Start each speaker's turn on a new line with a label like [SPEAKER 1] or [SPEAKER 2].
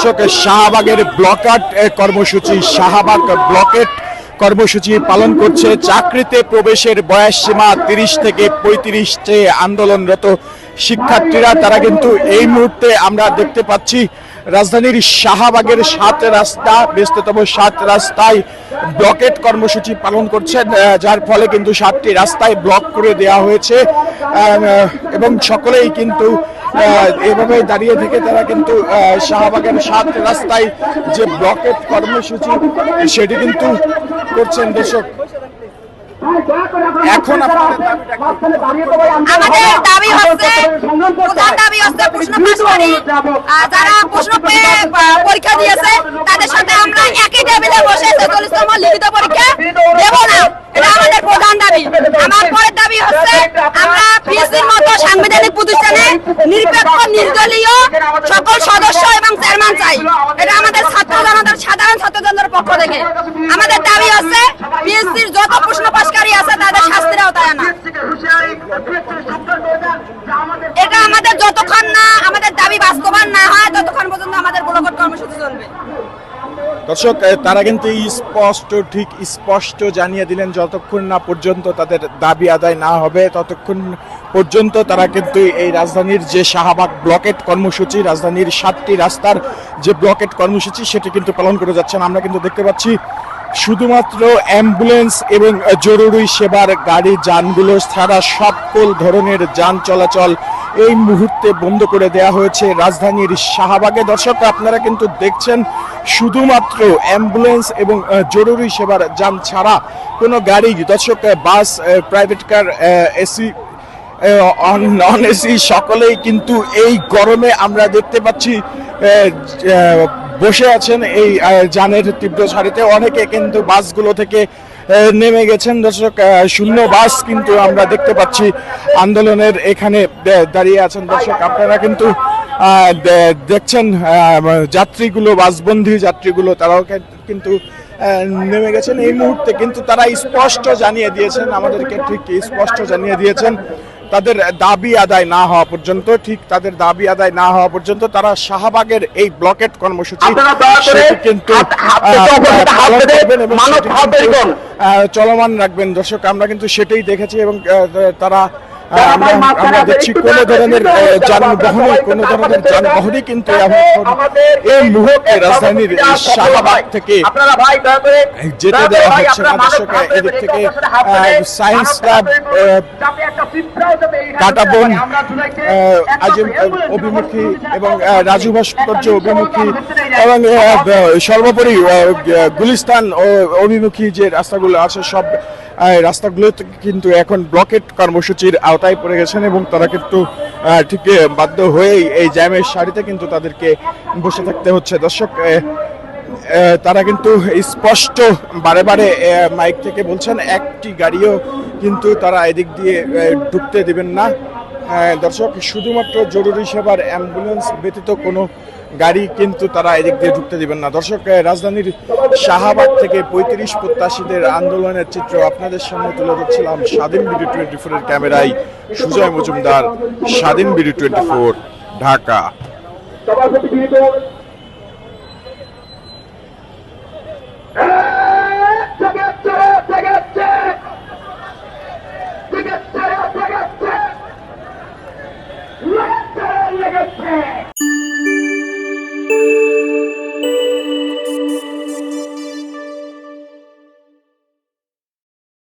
[SPEAKER 1] দর্শক শাহবাগের ব্লকআউট কর্মসূচি, শাহবাগ ব্লকেট কর্মসূচি পালন করছে। চাকরিতে প্রবেশের বয়স সীমা 30 থেকে 35 আন্দোলনরত শিক্ষার্থীরা। তারা কিন্তু এই মুহূর্তে আমরা দেখতে পাচ্ছি রাজধানীর শাহবাগের 7 রাস্তা, ব্যস্ততম 7 রাস্তায় ব্লকেট কর্মসূচি পালন করছেন, যার ফলে কিন্তু 7টি রাস্তায় ব্লক করে দেওয়া হয়েছে এবং সকলেই কিন্তু এভাবে দাঁড়িয়ে থেকে তারা কিন্তু শাহবাগের 7 রাস্তায় যে ব্লকেট কর্মসূচি সেটি কিন্তু করছেন। দর্শক, এখন
[SPEAKER 2] আমাদের দাবি হচ্ছে, প্রধান দাবি হচ্ছে প্রশ্ন পাশকারী যারা প্রশ্ন পেয়ে পরীক্ষা দিয়েছে তাদের সাথে আমরা একই টেবিলে বসে ৪৬তম লিখিত পরীক্ষা দেব না, এটা আমাদের প্রধান দাবি। আমার পরের দাবি হচ্ছে আমরা পিএসসির মতো সাংবিধানিক প্রতিষ্ঠানে নিরপেক্ষ নির্দলীয় সকল সদস্য এবং চেয়ারম্যান চাই, এটা আমাদের ছাত্র জনতার, সাধারণ ছাত্র জনতার পক্ষ থেকে আমাদের দাবি হচ্ছে পিএসসির যত প্রশ্ন পাশকারী আছে তাদের শাস্তির আওতায় আনা। এটা আমাদের যতক্ষণ না আমাদের দাবি বাস্তবায়ন না হয় ততক্ষণ পর্যন্ত আমাদের ব্লকআউট কর্মসূচি চলবে।
[SPEAKER 1] দর্শক, তারা কিন্তু স্পষ্ট জানিয়ে দিলেন যতক্ষণ না পর্যন্ত তাদের দাবি আদায় না হবে ততক্ষণ পর্যন্ত তারা কিন্তু এই রাজধানীর যে শাহবাগ ব্লকেট কর্মসূচি, রাজধানীর 7টি রাস্তার যে ব্লকেট কর্মসূচি সেটি কিন্তু পালন করে যাচ্ছেন। আমরা কিন্তু দেখতে পাচ্ছি শুধুমাত্র অ্যাম্বুলেন্স এবং জরুরি সেবার গাড়ি যানগুলো ছাড়া সকল ধরনের যান চলাচল এই মুহূর্তে বন্ধ করে দেওয়া হয়েছে রাজধানীর শাহবাগে। দর্শক, আপনারা কিন্তু দেখছেন শুধুমাত্র অ্যাম্বুলেন্স এবং জরুরি সেবার যান ছাড়া কোনো গাড়ি, দর্শক, bus, private car, AC, non AC সকলেই কিন্তু এই গরমে আমরা দেখতে পাচ্ছি বসে আছেন এই যানের তীব্র সারিতে। অনেকে কিন্তু বাসগুলো থেকে নেমে গেছেন। দর্শক, শূন্য বাস কিন্তু আমরা দেখতে পাচ্ছি আন্দোলনের এখানে দাঁড়িয়ে আছেন। দর্শক, আপনারা কিন্তু দেখছেন যাত্রীগুলো, বাসবন্ধী যাত্রীগুলো তারাও কিন্তু নেমে গেছেন এই মুহূর্তে। কিন্তু তারা স্পষ্ট জানিয়ে দিয়েছেন, আমাদেরকে ঠিক স্পষ্ট জানিয়ে দিয়েছেন তাদের দাবি আদায় না হওয়া পর্যন্ত, তাদের দাবি আদায় না হওয়া পর্যন্ত তারা শাহবাগের এই ব্লকেট কর্মসূচি কিন্তু চলমান রাখবেন। দর্শক, আমরা কিন্তু সেটাই দেখেছি এবং তারা আমরা দেখছি কোনো ধরনের যানবাহনই কিন্তু এই মুহূর্তে রাজধানীর শাহবাগ থেকে যেতে দেওয়া হচ্ছে না। দর্শক, এদিক থেকে সায়েন্স ক্লাব, কাটাবন আজিম অভিমুখী এবং রাজু ভাস্কর্য অভিমুখী এবং সর্বোপরি গুলিস্তান অভিমুখী যে রাস্তাগুলো আছে সব রাস্তাগুলো কিন্তু এখন ব্লকেট কর্মসূচির আওতায় পড়ে গেছেন এবং তারা কিন্তু ঠিক বাধ্য হয়েই এই জ্যামের সারিতে কিন্তু তাদেরকে বসে থাকতে হচ্ছে। দর্শক, তারা কিন্তু স্পষ্ট বারে বারে মাইক থেকে বলছেন একটি গাড়িও কিন্তু তারা এদিক দিয়ে ঢুকতে দিবেন না। দর্শক, শুধুমাত্র জরুরি সেবার অ্যাম্বুলেন্স ব্যতীত কোনো গাড়ি কিন্তু তারা এদিক দিয়ে ঢুকতে দিবেন না। দর্শক, রাজধানীর শাহবাগ থেকে 35 প্রত্যাশীদের আন্দোলনের চিত্র আপনাদের সামনে তুলে ধরছিলাম স্বাধীন বিডি 24 এর ক্যামেরায় সুজয় মজুমদার, স্বাধীন বিডি 24, ঢাকা।
[SPEAKER 3] লেগেছে